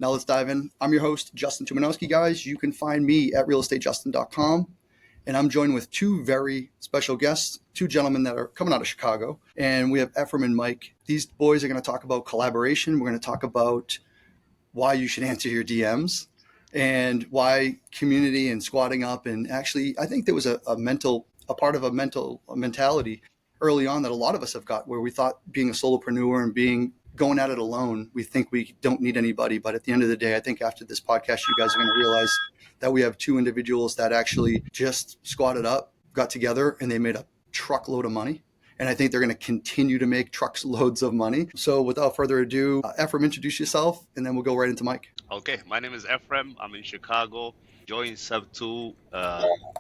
Now let's dive in. I'm your host, Justin Tumanowski, guys. You can find me at realestatejustin.com. And I'm joined with two very special guests, two gentlemen that are coming out of Chicago. And we have Ephrem and Mike. These boys are going to talk about collaboration. We're going to talk about why you should answer your DMs and why community and squatting up. And actually, I think there was a part of a mentality early on that a lot of us have got, where we thought being a solopreneur and going at it alone, we think we don't need anybody. But at the end of the day, I think after this podcast, you guys are going to realize that we have two individuals that actually just squatted up, got together, and they made a truckload of money. And I think they're going to continue to make truckloads of money. So without further ado, Ephrem, introduce yourself, and then we'll go right into Mike. Okay, my name is Ephrem. I'm in Chicago. Joined SubTo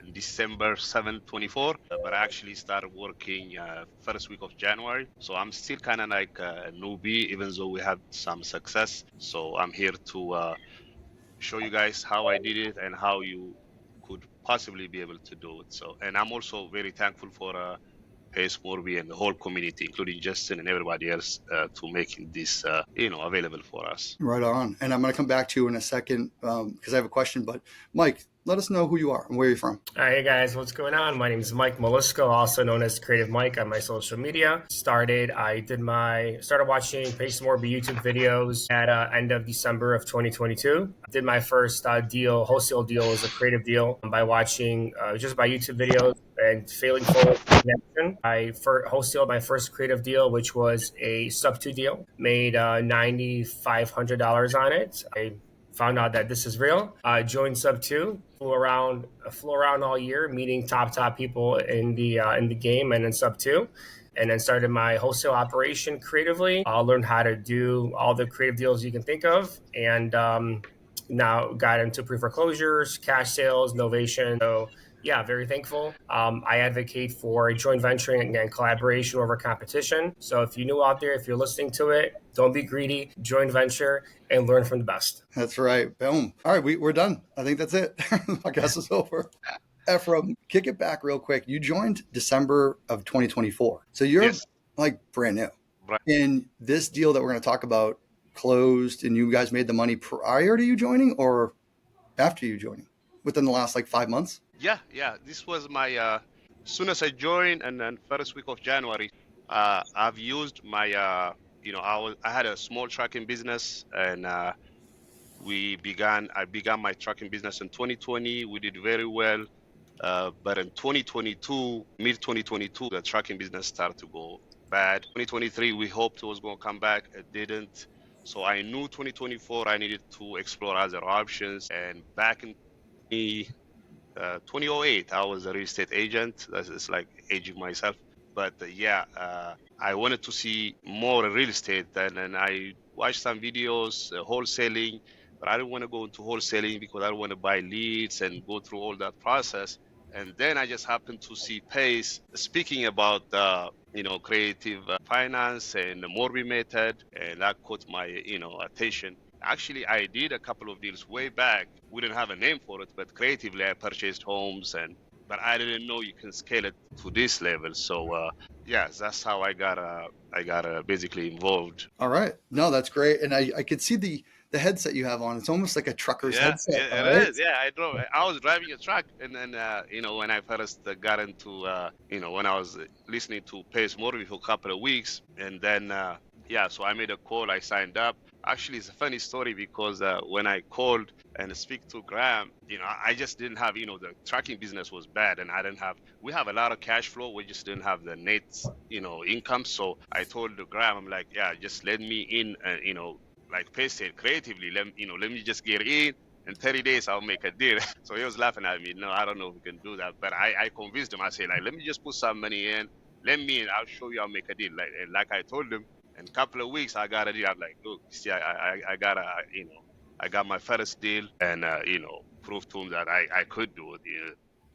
in December 7, 24, but I actually started working first week of January. So I'm still kind of like a newbie, even though we had some success. So I'm here to show you guys how I did it and how you could possibly be able to do it. So, and I'm also very thankful for Morby and the whole community, including Justin and everybody else, to making this, available for us. Right on. And I'm going to come back to you in a second because I have a question. But Mike, let us know who you are and where you're from. All right, guys, what's going on? My name is Mike Molusco, also known as Creative Mike on my social media. Started watching Morby YouTube videos at end of December of 2022. Did my first wholesale deal as a creative deal by watching just by YouTube videos and failing forward connection. I wholesaled my first creative deal, which was a SubTo deal. Made $9,500 on it. I found out that this is real. Joined SubTo, flew around all year, meeting top people in the game and in SubTo, and then started my wholesale operation creatively. I learned how to do all the creative deals you can think of, and now got into pre-foreclosures, cash sales, novation. So yeah, very thankful. I advocate for joint venturing and collaboration over competition. So if you're new out there, if you're listening to it, don't be greedy, joint venture, and learn from the best. That's right. Boom. All right, we're done. I think that's it. I guess it's over. Ephrem, kick it back real quick. You joined December of 2024. So you're like brand new. Right. And this deal that we're going to talk about closed and you guys made the money prior to you joining or after you joining? Within the last 5 months? Yeah. This was my as soon as I joined, and then first week of January, I've used my I had a small trucking business, and I began my trucking business in 2020. We did very well, but in 2022, mid 2022, the trucking business started to go bad. 2023, we hoped it was going to come back. It didn't. So I knew 2024 I needed to explore other options, and back in 2008, I was a real estate agent. That's like aging myself. But I wanted to see more real estate. And I watched some videos, wholesaling, but I didn't want to go into wholesaling because I don't want to buy leads and go through all that process. And then I just happened to see Pace speaking about, creative finance and the Morby method. And that caught my, attention. Actually, I did a couple of deals way back. We didn't have a name for it, but creatively I purchased homes, but I didn't know you can scale it to this level. So that's how I got basically involved. All right. No, that's great. And I could see the headset you have on. It's almost like a trucker's headset. Yeah, it is. Yeah, I was driving a truck, and then when I first got into when I was listening to Pace Morby for a couple of weeks, and then so I made a call. I signed up. Actually, it's a funny story because when I called and speak to Graham, I just didn't have, the trucking business was bad, and we have a lot of cash flow. We just didn't have the net, income. So I told Graham, I'm like, just let me in, like Pace said, creatively, let me just get in 30 days, I'll make a deal. So he was laughing at me. No, I don't know if we can do that. But I convinced him. I said, let me just put some money in. Let me in. I'll show you I'll make a deal. Like I told him. In a couple of weeks, I got a deal. I'm like, look, see, I got my first deal, and proved to him that I could do it.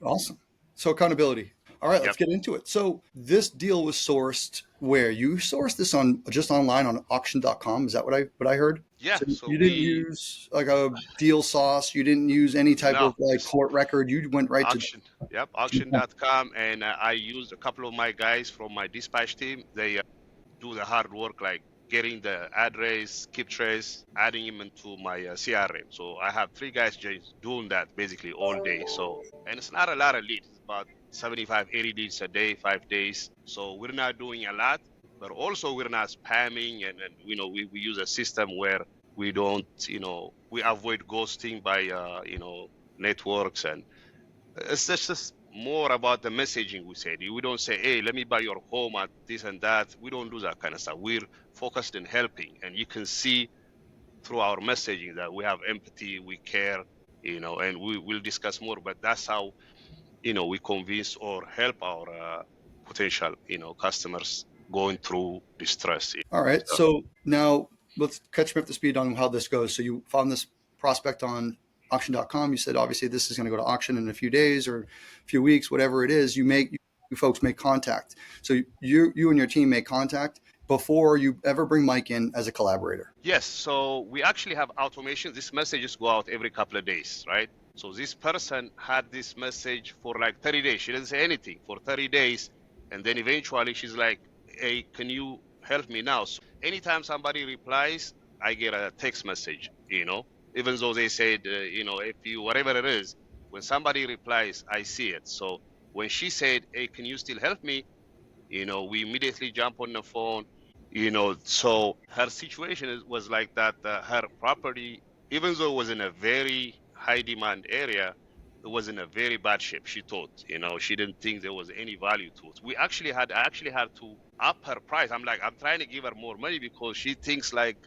Awesome. So accountability. All right, let's get into it. So this deal was sourced where? You sourced this just online on auction.com. Is that what I heard? Yeah. So you didn't use like a deal sauce. You didn't use any type of court record. You went right auction. Yep, auction.com. And I used a couple of my guys from my dispatch team. They do the hard work, like getting the address, skip trace, adding him into my CRM. So I have 3 guys just doing that basically all day. So, and it's not a lot of leads. It's about 75, 80 leads a day, 5 days. So we're not doing a lot, but also we're not spamming. And we use a system where we don't, we avoid ghosting by, networks. And it's just more about the messaging we said. We don't say, hey, let me buy your home at this and that. We don't do that kind of stuff. We're focused in helping. And you can see through our messaging that we have empathy, we care, and we will discuss more. But that's how, we convince or help our potential, customers going through distress. All right. So now let's catch me up to speed on how this goes. So you found this prospect on auction.com. You said, obviously, this is going to go to auction in a few days or a few weeks, whatever it is. You folks make contact. So you and your team make contact before you ever bring Mike in as a collaborator. Yes. So we actually have automation. These messages go out every couple of days, right? So this person had this message for like 30 days. She didn't say anything for 30 days. And then eventually she's like, hey, can you help me now? So anytime somebody replies, I get a text message, even though they said, if you, whatever it is, when somebody replies, I see it. So when she said, hey, can you still help me? We immediately jump on the phone, so her situation was like that. Her property, even though it was in a very high demand area, it was in a very bad shape. She thought, she didn't think there was any value to it. I actually had to up her price. I'm trying to give her more money because she thinks like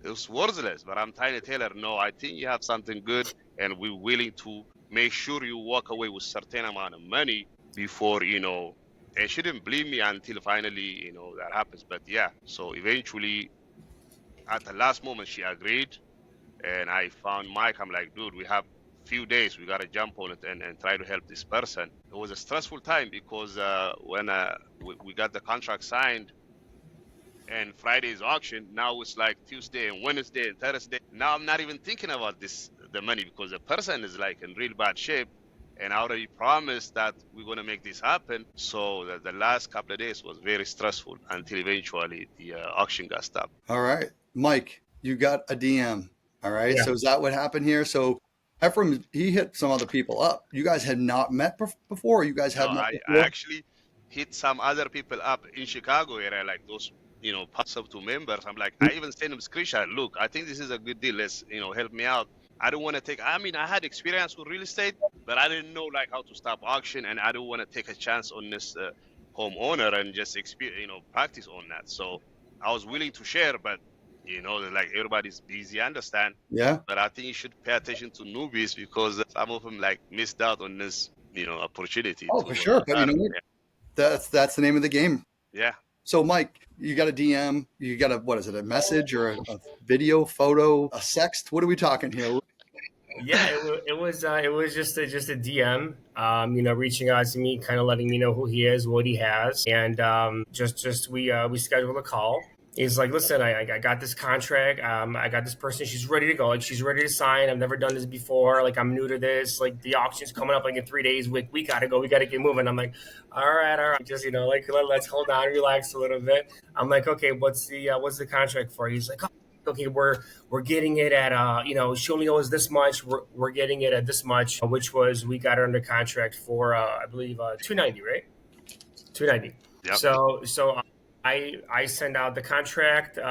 it's worthless. But I'm trying to tell her, no, I think you have something good, and we're willing to make sure you walk away with a certain amount of money before, and she didn't believe me until finally, that happens. But yeah, so eventually at the last moment, she agreed. And I found Mike. I'm like, dude, we have few days. We got to jump on it and try to help this person. It was a stressful time because when we got the contract signed and Friday's auction, now it's like Tuesday and Wednesday and Thursday. Now I'm not even thinking about the money, because the person is like in real bad shape. And I already promised that we're going to make this happen. So the last couple of days was very stressful until eventually the auction got stopped. All right. Mike, you got a DM. All right. Yeah. So is that what happened here? So Ephrem, he hit some other people up. You guys had not met before? You guys had met before? I actually hit some other people up in Chicago area, like those, SubTo members. I'm like, I even sent them screenshot. Look, I think this is a good deal. Let's, help me out. I don't want to take, I had experience with real estate, but I didn't know like how to stop auction, and I don't want to take a chance on this homeowner and just practice on that. So I was willing to share, but like everybody's busy, I understand. Yeah. But I think you should pay attention to newbies, because some of them like missed out on this, opportunity. Oh, for sure. But that's the name of the game. Yeah. So Mike, you got a DM, you got a message or a video, photo, a sext? What are we talking here? Yeah, it was just a DM, reaching out to me, kind of letting me know who he is, what he has, and we scheduled a call. He's like, listen, I got this contract. I got this person. She's ready to go. Like, she's ready to sign. I've never done this before. Like, I'm new to this. Like, the auction's coming up like in 3 days. We got to go. We got to get moving. I'm like, all right. Just, let's hold on, relax a little bit. I'm like, okay, what's the contract for? He's like, oh, okay, we're getting it at, she only owes this much. We're getting it at this much, which was, we got her under contract for, I believe, $290, right? $290. Yep. So I send out the contract. We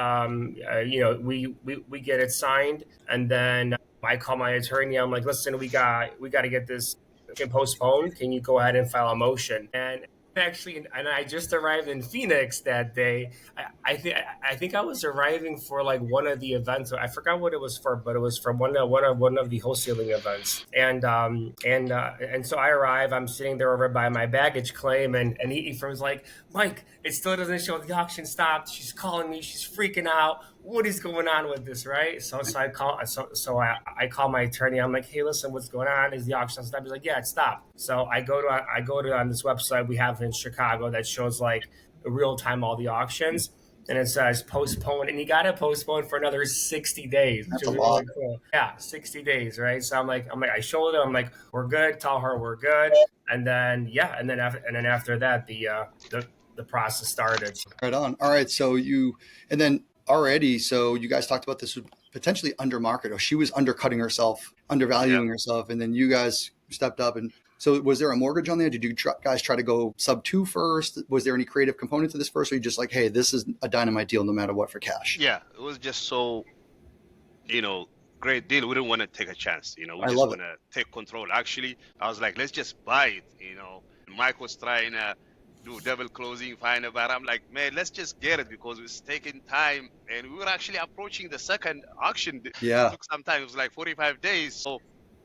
get it signed, and then I call my attorney. I'm like, listen, we got to get this postponed. Can you go ahead and file a motion? And I just arrived in Phoenix that day. I think I was arriving for like one of the events. I forgot what it was for, but it was from one of the wholesaling events. And so I arrive. I'm sitting there over by my baggage claim, and he was like, Mike, it still doesn't show the auction stopped. She's calling me. She's freaking out. What is going on with this, right? So I call my attorney. I'm like, hey, listen, what's going on? Is the auction stopped? He's like, yeah, it stopped. So I go to on this website we have in Chicago that shows like real time all the auctions, and it says postpone, and you got to postpone for another 60 days. That's a lot. Really cool. Yeah, 60 days, right? So I'm like, I showed her. I'm like, we're good. Tell her we're good, and then after that, the process started. Right on. All right. So and then already, so you guys talked about this was potentially under market, or she was undercutting herself, undervaluing herself, and then you guys stepped up. And so was there a mortgage on there? Did you guys try to go sub-2 first? Was there any creative component to this first, or you just like, hey, this is a dynamite deal no matter what for cash? Yeah, it was just so, great deal. We didn't want to take a chance, we I just love want to take control. Actually, I was like, let's just buy it, Mike was trying to do double closing, find a buyer. I'm like, man, let's just get it because it's taking time. And we were actually approaching the second auction. Yeah. It took some time. It was like 45 days. So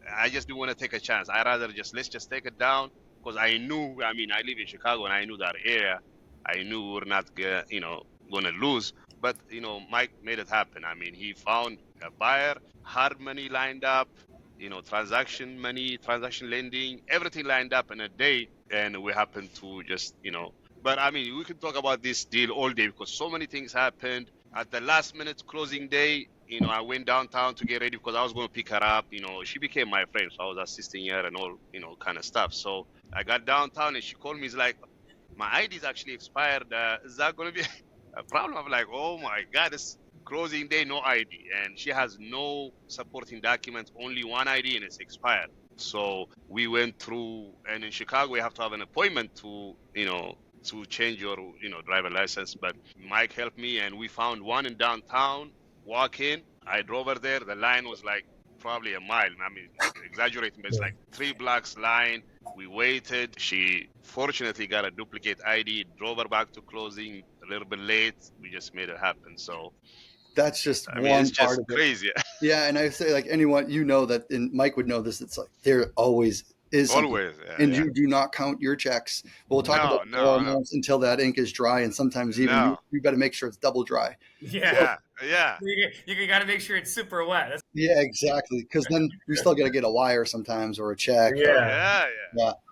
I just didn't want to take a chance. I rather let's just take it down because I knew, I live in Chicago and I knew that area. I knew we were not, going to lose. But, Mike made it happen. He found a buyer, hard money lined up, transaction money, transaction lending, everything lined up in a day. And we happened to just, but we can talk about this deal all day because so many things happened. At the last minute closing day, I went downtown to get ready because I was going to pick her up. She became my friend. So I was assisting her and all, kind of stuff. So I got downtown and she called me. It's like, my ID is actually expired. Is that going to be a problem? I'm like, oh my God, it's closing day, no ID. And she has no supporting documents, only one ID and it's expired. So we went through, and in Chicago, we have to have an appointment to change your, driver license. But Mike helped me and we found one in downtown, walk in. I drove her there. The line was like probably a mile. Exaggerating, but it's like 3 blocks line. We waited. She fortunately got a duplicate ID, drove her back to closing a little bit late. We just made it happen. So that's just one it's part just of it. Crazy. Yeah, and I say like anyone, that, and Mike would know this, it's like there always is something. Always. And you do not count your checks. We'll talk about months until that ink is dry, and sometimes even you better make sure it's double dry. Yeah. Yeah. You got to make sure it's super wet. Yeah, exactly. Because then you still got to get a wire sometimes or a check. Yeah.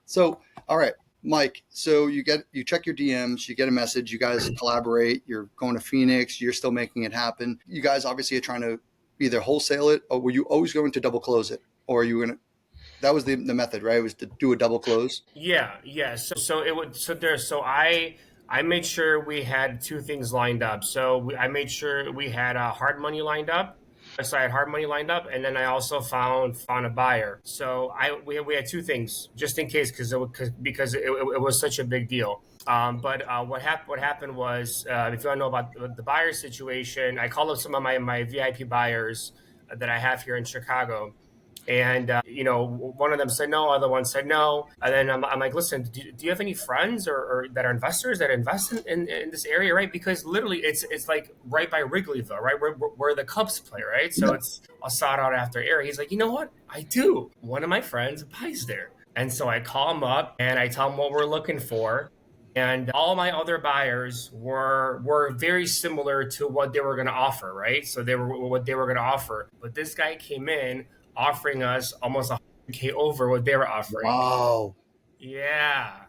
So, all right, Mike. So you check your DMs, you get a message, you guys collaborate. You're going to Phoenix. You're still making it happen. You guys obviously are trying to either wholesale it, or were you always going to double close it, or are you going to? That was the method, right? It was to do a double close. Yeah. So it would. So I made sure we had 2 things lined up. So I made sure we had hard money lined up. So I had hard money lined up, and then I also found a buyer. So we had 2 things just in case because it was such a big deal. But what happened was, if you want to know about the buyer situation, I called up some of my VIP buyers that I have here in Chicago. And, one of them said no, other one said no. And then I'm like, listen, do you have any friends or that are investors that invest in this area, right? Because literally it's like right by Wrigleyville, right? Where the Cubs play, right? So it's a sought out after area. He's like, you know what? I do. One of my friends buys there. And so I call him up and I tell him what we're looking for. And all my other buyers were very similar to what they were going to offer, right? So they were what they were going to offer. But this guy came in offering us almost $100K over what they were offering. Wow. Yeah.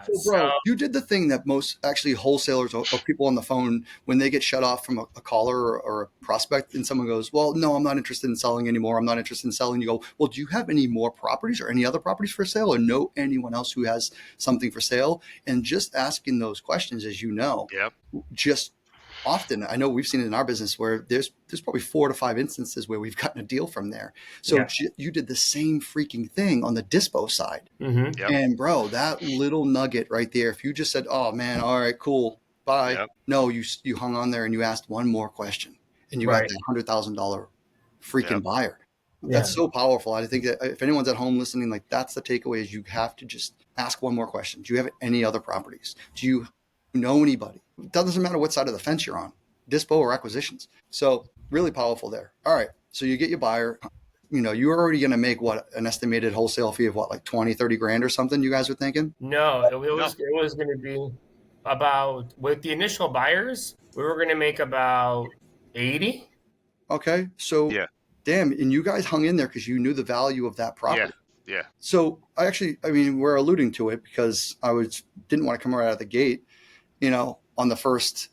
So, bro, you did the thing that most actually wholesalers or people on the phone, when they get shut off from a caller or a prospect, and someone goes, well, no, I'm not interested in selling anymore. I'm not interested in selling. You go, well, do you have any more properties or any other properties for sale, or know anyone else who has something for sale? And just asking those questions, as you know, just often, I know we've seen it in our business where there's probably 4 to 5 instances where we've gotten a deal from there. So you did the same freaking thing on the dispo side. Mm-hmm. Yep. And bro, that little nugget right there, if you just said, oh man, all right, cool, bye. Yep. No, you hung on there and you asked one more question and you got that $100,000 freaking buyer. That's so powerful. I think that if anyone's at home listening, like that's the takeaway is you have to just ask one more question. Do you have any other properties? Do you know anybody? It doesn't matter what side of the fence you're on, dispo or acquisitions. So really powerful there. All right. So you get your buyer, you're already going to make an estimated wholesale fee of like 20, 30 grand or something you guys were thinking? No, it was going to be about, with the initial buyers, we were going to make about 80. Okay. So damn. And you guys hung in there because you knew the value of that property. Yeah. So we're alluding to it because didn't want to come right out of the gate, on the first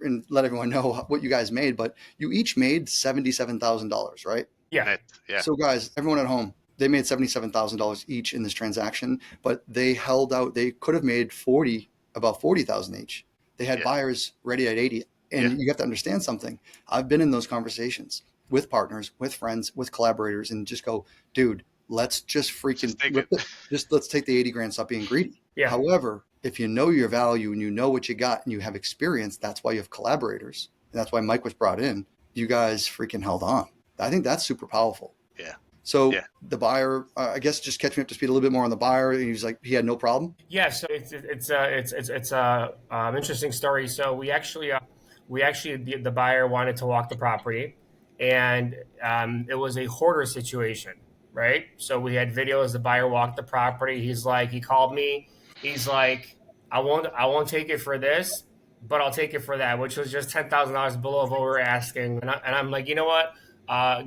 and let everyone know what you guys made, but you each made $77,000, right? Yeah. So guys, everyone at home, they made $77,000 each in this transaction, but they held out. They could have made about 40,000 each. They had buyers ready at 80. And you have to understand something. I've been in those conversations with partners, with friends, with collaborators, and just go, dude, let's just freaking rip it. Just let's take the 80 grand, stop being greedy. Yeah. However, if you know your value and you know what you got and you have experience, that's why you have collaborators. And that's why Mike was brought in. You guys freaking held on. I think that's super powerful. Yeah. So the buyer, I guess, just catch me up to speed a little bit more on the buyer. And he's like, he had no problem. Yeah. So it's a interesting story. So we actually the buyer wanted to walk the property, and it was a hoarder situation, right? So we had videos. The buyer walked the property. He called me. He's like, I won't take it for this, but I'll take it for that, which was just $10,000 below what we were asking. And I'm like, you know what?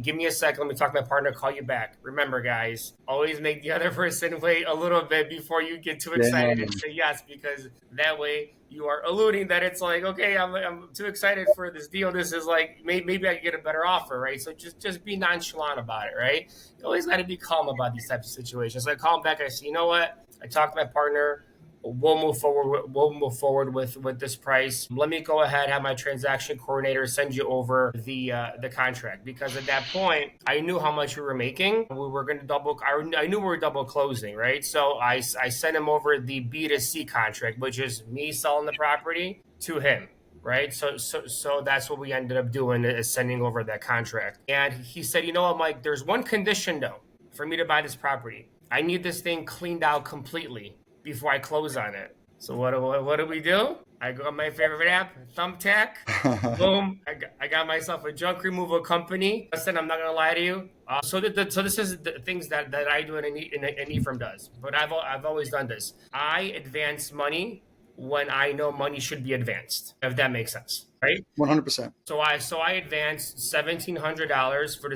Give me a second. Let me talk to my partner. Call you back. Remember, guys, always make the other person wait a little bit before you get too excited and say yes, because that way you are alluding that it's like, okay, I'm too excited for this deal. This is like, maybe I can get a better offer, right? So just be nonchalant about it, right? You always got to be calm about these types of situations. So I call him back. I say, you know what? I talked to my partner. We'll move forward with this price. Let me go ahead, have my transaction coordinator send you over the contract, because at that point I knew how much we were making. We were going to I knew we were double closing, right? So I sent him over the B2C contract, which is me selling the property to him. Right. So that's what we ended up doing, is sending over that contract. And he said, you know what, Mike, there's one condition though for me to buy this property. I need this thing cleaned out completely before I close on it. So what do we do? I go on my favorite app, Thumbtack. Boom! I got myself a junk removal company. Listen, I'm not gonna lie to you. So this is the things that I do and Ephrem does. But I've always done this. I advance money when I know money should be advanced, if that makes sense, right? 100%. So I advanced $1,700 for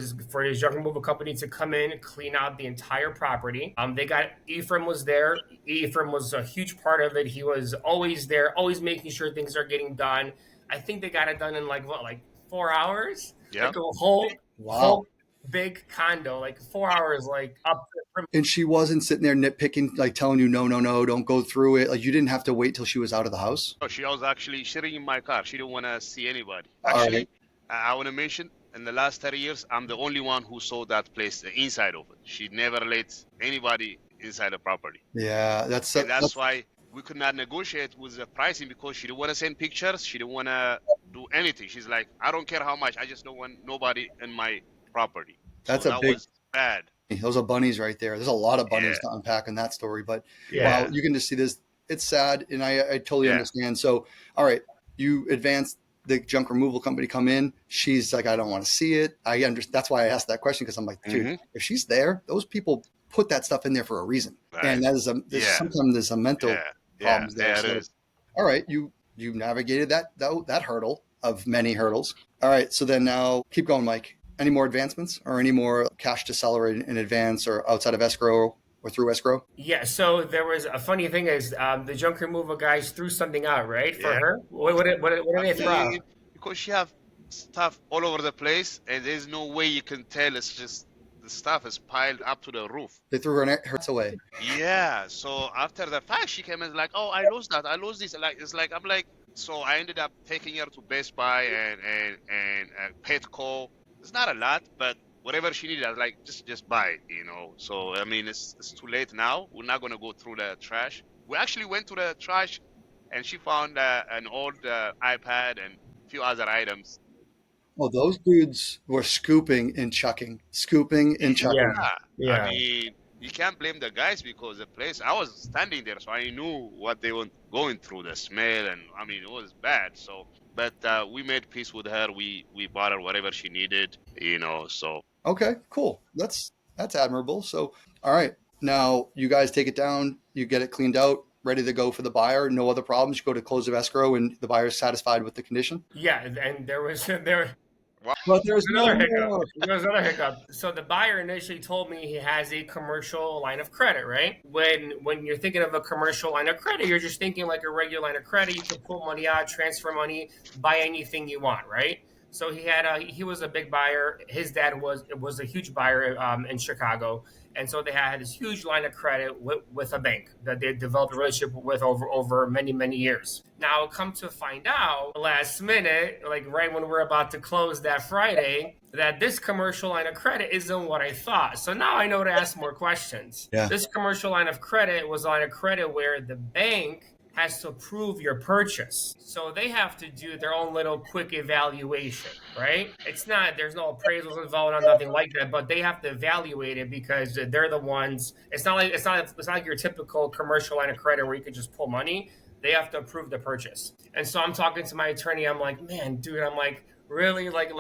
this junk removal company to come in, clean out the entire property. Ephrem was there. Ephrem was a huge part of it. He was always there, always making sure things are getting done. I think they got it done in like 4 hours. Yeah. Like a whole big condo, like 4 hours, like up. And she wasn't sitting there nitpicking, like telling you, no, don't go through it. Like you didn't have to wait till she was out of the house. Oh, she was actually sitting in my car. She didn't want to see anybody. Actually, I want to mention, in the last 30 years, I'm the only one who saw that place, the inside of it. She never let anybody inside the property. Yeah, that's why we could not negotiate with the pricing, because she didn't want to send pictures. She didn't want to do anything. She's like, I don't care how much. I just don't want nobody in my property. That was bad. Those are bunnies right there. There's a lot of bunnies to unpack in that story, but wow, you can just see this. It's sad, and I totally understand. So, all right, you advanced the junk removal company come in. She's like, I don't want to see it. I understand. That's why I asked that question, because I'm like, dude, if she's there, those people put that stuff in there for a reason, and that is sometimes there's a mental problems there. So, all right, you navigated that hurdle of many hurdles. All right, so then now keep going, Mike. Any more advancements or any more cash to seller in advance or outside of escrow or through escrow? Yeah, so there was a funny thing is the junk removal guys threw something out, right, for her? What did they throw out? Because she have stuff all over the place, and there's no way you can tell. It's just the stuff is piled up to the roof. They threw her away. Yeah, so after the fact, she came and like, oh, I lost that. I lost this. I'm like, so I ended up taking her to Best Buy and Petco. It's not a lot, but whatever she needed, I was like, just buy it, So, I mean, it's too late now. We're not going to go through the trash. We actually went to the trash, and she found an old iPad and a few other items. Oh, those dudes were scooping and chucking. Yeah. I mean, you can't blame the guys, because the place, I was standing there, so I knew what they were going through, the smell, and I mean, it was bad. So, but we made peace with her. We bought her whatever she needed, so. Okay, cool. That's admirable. So, all right, now you guys take it down, you get it cleaned out, ready to go for the buyer. No other problems. You go to close of escrow and the buyer's satisfied with the condition. Yeah. And there was But there's another hiccup. There was another hiccup. So the buyer initially told me he has a commercial line of credit, right? When you're thinking of a commercial line of credit, you're just thinking like a regular line of credit. You can pull money out, transfer money, buy anything you want, right? So he was a big buyer. His dad was a huge buyer in Chicago, and so they had this huge line of credit with a bank that they developed a relationship with over many years. Now, come to find out, last minute, like right when we're about to close that Friday, that this commercial line of credit isn't what I thought. So now I know to ask more questions. Yeah. This commercial line of credit was a line of credit where the bank has to approve your purchase. So they have to do their own little quick evaluation, right? There's no appraisals involved or nothing like that, but they have to evaluate it because they're the ones. It's not like your typical commercial line of credit where you can just pull money. They have to approve the purchase. And so I'm talking to my attorney. I'm like, man, dude, I'm like, really? Like,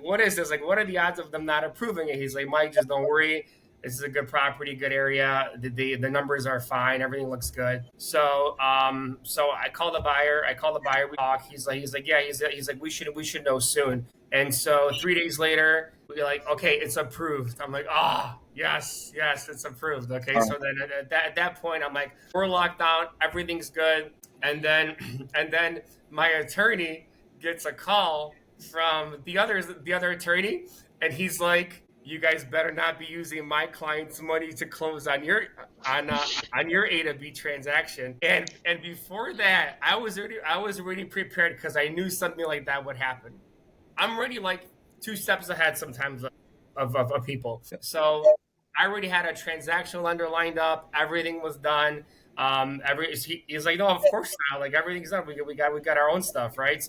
what is this? Like, what are the odds of them not approving it? He's like, Mike, just don't worry. This is a good property, good area. The numbers are fine. Everything looks good. So so I call the buyer. We talk. He's like yeah. He's like we should know soon. And so 3 days later, we're like, okay, it's approved. I'm like, yes, it's approved. Okay, so then at that point, I'm like, we're locked down. Everything's good. And then my attorney gets a call from the other attorney, and he's like, you guys better not be using my client's money to close on your A to B transaction. And before that, I was already prepared because I knew something like that would happen. I'm already like 2 steps ahead sometimes of people. So I already had a transaction lender lined up. Everything was done. He's like, no, of course not. Like everything's done. We got our own stuff, right?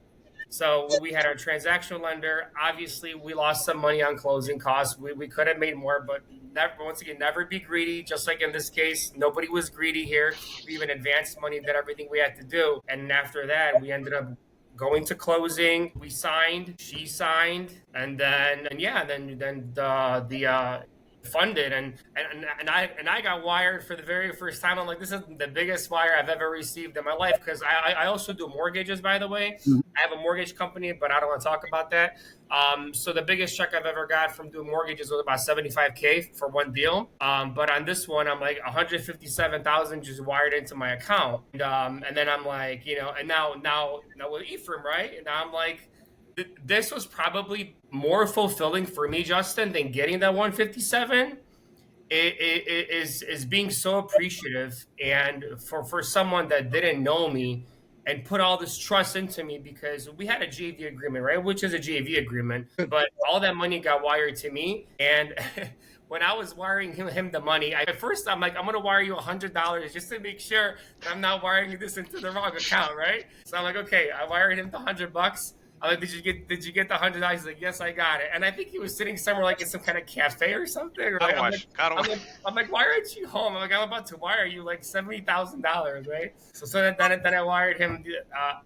So we had our transaction lender. Obviously, we lost some money on closing costs. We could have made more, but never be greedy. Just like in this case, nobody was greedy here. We even advanced money, did everything we had to do. And after that, we ended up going to closing. We signed, she signed, and then the funded and I got wired for the very first time. I'm like, this is the biggest wire I've ever received in my life, because I also do mortgages, by the way. I have a mortgage company, but I don't want to talk about that. So the biggest check I've ever got from doing mortgages was about $75K for one deal. But on this one, I'm like $157,000 just wired into my account. And then I'm like, and now with Ephrem, right? And now I'm like, this was probably more fulfilling for me, Justin, than getting that 157. It is being so appreciative, and for someone that didn't know me and put all this trust into me, because we had a JV agreement, right? Which is a JV agreement, but all that money got wired to me. And when I was wiring him the money, at first I'm like, I'm going to wire you $100 just to make sure that I'm not wiring this into the wrong account, right? So I'm like, okay, I wired him the $100. I'm like, did you get the $100? He's like, yes, I got it. And I think he was sitting somewhere like in some kind of cafe or something. Right? I'm like, why aren't you home? I'm like, I'm about to wire you like $70,000, right? So then I wired him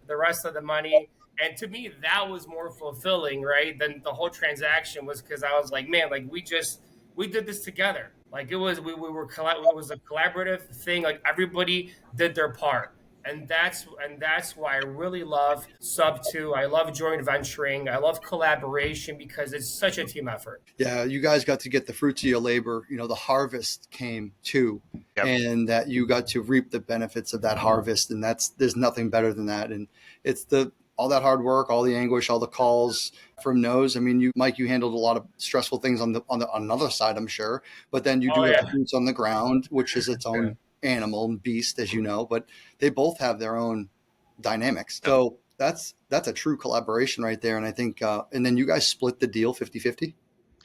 the rest of the money. And to me, that was more fulfilling, right? Than the whole transaction was, because I was like, man, like we did this together. Like it was a collaborative thing. Like everybody did their part. And that's why I really love SubTo. I love joint venturing. I love collaboration, because it's such a team effort. Yeah, you guys got to get the fruits of your labor. The harvest came too, and that you got to reap the benefits of that harvest. And there's nothing better than that. And it's all that hard work, all the anguish, all the calls from no's. I mean, Mike, you handled a lot of stressful things on the another side, I'm sure. But then you do have boots on the ground, which is its own animal and beast, as you know, but they both have their own dynamics. So that's a true collaboration right there. And I think and then you guys split the deal 50-50.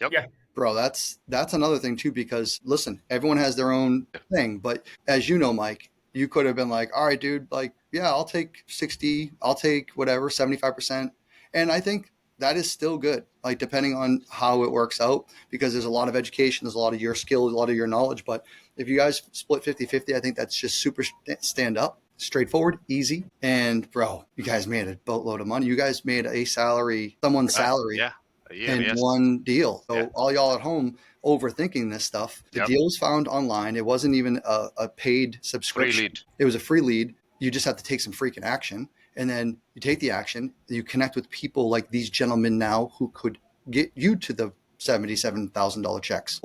Yep. Yeah. Bro, that's another thing too, because listen, everyone has their own thing, but as you know, Mike, you could have been like, all right, dude, like, yeah, I'll take 60, I'll take whatever, 75%. And I think that is still good, like depending on how it works out, because there's a lot of education, there's a lot of your skill, a lot of your knowledge. But if you guys split 50-50, I think that's just super stand up, straightforward, easy. And bro, you guys made a boatload of money. You guys made someone's salary in one deal. So all y'all at home overthinking this stuff, the deal was found online. It wasn't even a paid subscription. It was a free lead. You just have to take some freaking action. And then you take the action, you connect with people like these gentlemen now who could get you to the $77,000 checks.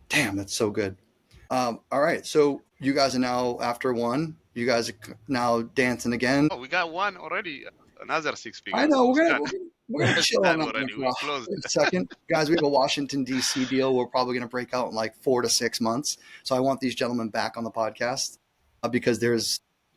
Damn, that's so good. All right. So you guys are now, after one, you guys are now dancing again. Oh, we got one already. Another 6 figures. I know. We're going to chill on Done that one already. for We closed a it. second. Guys, we have a Washington, D.C. deal we're probably going to break out in like 4 to 6 months. So I want these gentlemen back on the podcast because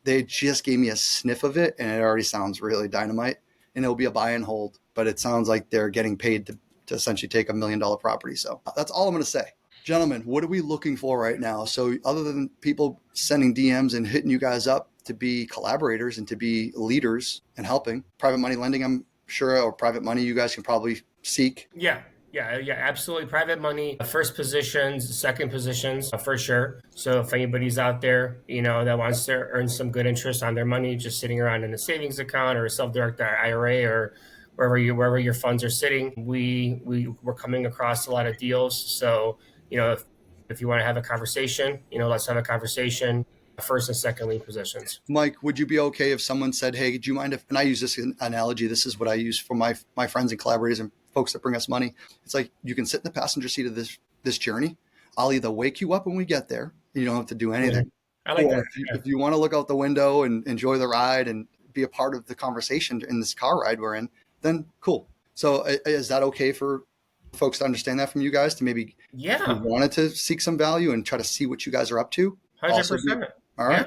they just gave me a sniff of it and it already sounds really dynamite. And it'll be a buy and hold, but it sounds like they're getting paid to essentially take $1 million property. So that's all I'm going to say. Gentlemen, what are we looking for right now? So other than people sending DMs and hitting you guys up to be collaborators and to be leaders and helping, private money lending, I'm sure, or private money you guys can probably seek. Yeah, absolutely. Private money, first positions, second positions, for sure. So if anybody's out there, that wants to earn some good interest on their money, just sitting around in a savings account or a self-directed IRA or wherever your funds are sitting, we're coming across a lot of deals. So, if you want to have a conversation, let's have a conversation. First and second lien positions. Mike, would you be okay if someone said, hey, do you mind if, and I use this analogy, this is what I use for my friends and collaborators and folks that bring us money. It's like you can sit in the passenger seat of this journey. I'll either wake you up when we get there, and you don't have to do anything. I like that. If you want to look out the window and enjoy the ride and be a part of the conversation in this car ride we're in, then cool. So is that okay for folks to understand that from you guys, to maybe if you wanted to seek some value and try to see what you guys are up to? 100%. All right.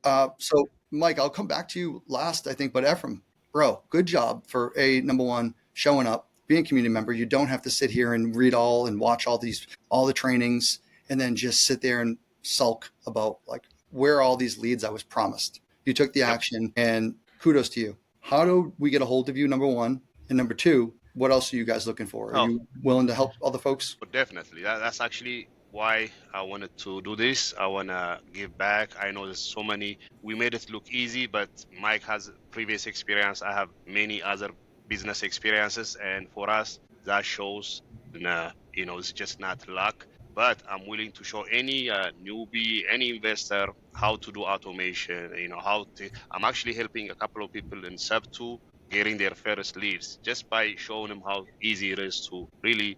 Yeah. So Mike, I'll come back to you last, I think, but Ephrem, bro, good job for number one, showing up, being a community member. You don't have to sit here and read and watch all the trainings and then just sit there and sulk about like where are all these leads I was promised. You took the action, and kudos to you. How do we get a hold of you, number one? And number two, what else are you guys looking for? Are you willing to help other folks? Definitely. That's actually why I wanted to do this. I want to give back. I know there's so many. We made it look easy, but Mike has previous experience. I have many other business experiences. And for us, that shows, it's just not luck. But I'm willing to show any newbie, any investor how to do automation, I'm actually helping a couple of people in SubTo getting their first leads just by showing them how easy it is to really,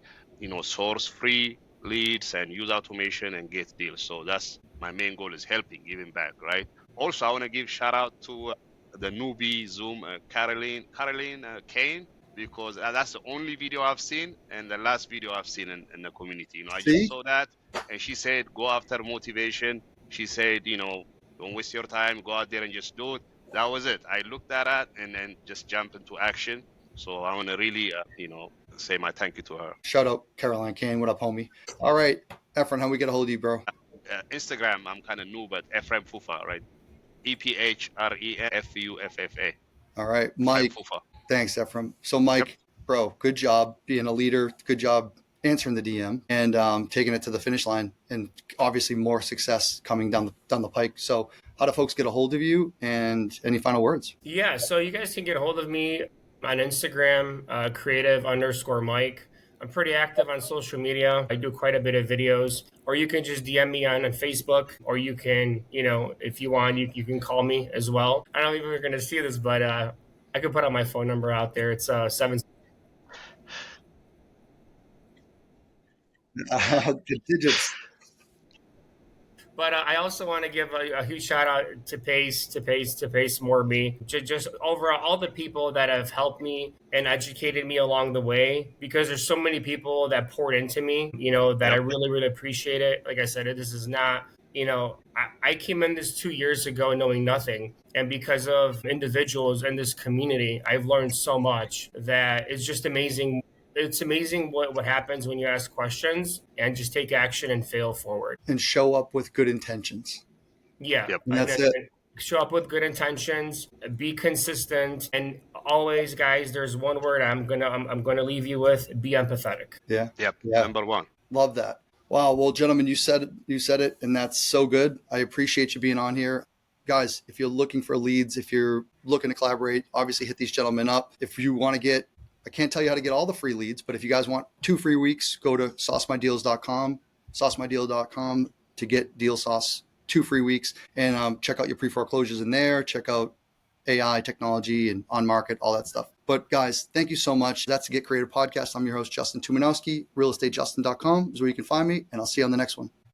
source free leads and use automation and get deals. So that's my main goal, is helping, giving back, right? Also, I want to give shout out to the newbie Zoom, Caroline Kane, because that's the only video I've seen and the last video I've seen in the community. I just saw that, and she said, go after motivation. She said, don't waste your time, go out there and just do it. That was it. I looked at that and then just jumped into action. So I want to really, say my thank you to her. Shout out Caroline Kane. What up, homie? All right, Ephrem, how we get a hold of you, bro? Instagram, I'm kind of new, but Ephrem Fufa, right? EPHREFUFFA. All right, Mike. Fufa. Thanks, Ephrem. So, Mike, bro, good job being a leader. Good job answering the DM and taking it to the finish line. And obviously, more success coming down the pike. So, how do folks get a hold of you? And any final words? Yeah, so you guys can get a hold of me on Instagram, creative_Mike. I'm pretty active on social media. I do quite a bit of videos. Or you can just DM me on Facebook, or you can, if you want, you can call me as well. I don't know if you're going to see this, but I could put out my phone number out there. It's 7. The digits. But I also want to give a huge shout out to Pace Morby, just overall all the people that have helped me and educated me along the way, because there's so many people that poured into me, that I really, really appreciate it. Like I said, this is not, I came in this 2 years ago knowing nothing. And because of individuals in this community, I've learned so much that it's just amazing. It's amazing what happens when you ask questions and just take action and fail forward. And show up with good intentions. Yeah. Yep. And that's it. Show up with good intentions, be consistent, and always, guys, there's one word I'm gonna leave you with: be empathetic. Yeah. Yep. Yeah. Number one. Love that. Wow. Well, gentlemen, you said it, and that's so good. I appreciate you being on here. Guys, if you're looking for leads, if you're looking to collaborate, obviously hit these gentlemen up. If you want to get, I can't tell you how to get all the free leads, but if you guys want 2 free weeks, go to saucemydeals.com to get Deal Sauce 2 free weeks, and check out your pre-foreclosures in there. Check out AI technology and on market, all that stuff. But guys, thank you so much. That's the Get Creative Podcast. I'm your host, Justin Tumanowski. Realestatejustin.com is where you can find me, and I'll see you on the next one.